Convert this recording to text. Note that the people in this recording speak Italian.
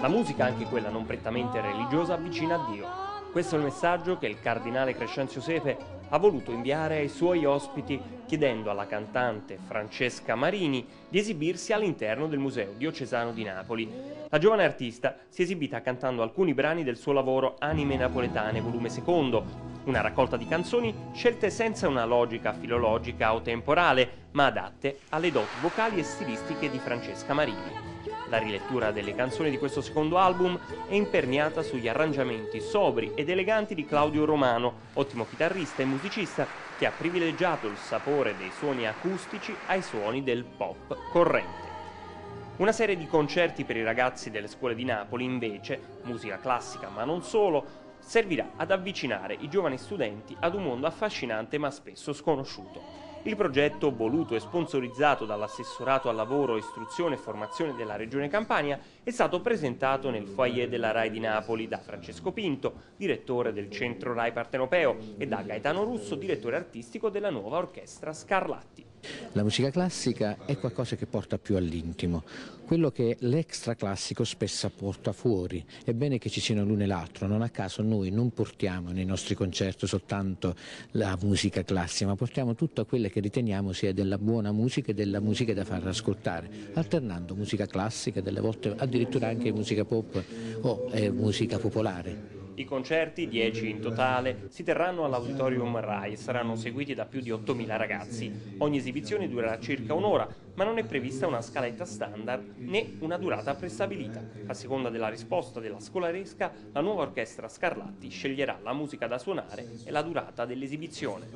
La musica, anche quella non prettamente religiosa, avvicina a Dio. Questo è il messaggio che il cardinale Crescenzio Sepe ha voluto inviare ai suoi ospiti, chiedendo alla cantante Francesca Marini di esibirsi all'interno del Museo Diocesano di Napoli. La giovane artista si è esibita cantando alcuni brani del suo lavoro Anime Napoletane, volume secondo, una raccolta di canzoni scelte senza una logica filologica o temporale, ma adatte alle doti vocali e stilistiche di Francesca Marini. La rilettura delle canzoni di questo secondo album è imperniata sugli arrangiamenti sobri ed eleganti di Claudio Romano, ottimo chitarrista e musicista che ha privilegiato il sapore dei suoni acustici ai suoni del pop corrente. Una serie di concerti per i ragazzi delle scuole di Napoli, invece, musica classica ma non solo, servirà ad avvicinare i giovani studenti ad un mondo affascinante ma spesso sconosciuto. Il progetto, voluto e sponsorizzato dall'Assessorato al Lavoro, Istruzione e Formazione della Regione Campania, è stato presentato nel foyer della RAI di Napoli da Francesco Pinto, direttore del Centro RAI Partenopeo, e da Gaetano Russo, direttore artistico della nuova orchestra Scarlatti. La musica classica è qualcosa che porta più all'intimo, quello che l'extra classico spesso porta fuori. È bene che ci siano l'uno e l'altro, non a caso noi non portiamo nei nostri concerti soltanto la musica classica, ma portiamo tutta quella che riteniamo sia della buona musica e della musica da far ascoltare, alternando musica classica, delle volte addirittura anche musica pop o musica popolare. I concerti, 10 in totale, si terranno all'Auditorium RAI e saranno seguiti da più di 8.000 ragazzi. Ogni esibizione durerà circa un'ora, ma non è prevista una scaletta standard né una durata prestabilita. A seconda della risposta della scolaresca, la nuova orchestra Scarlatti sceglierà la musica da suonare e la durata dell'esibizione.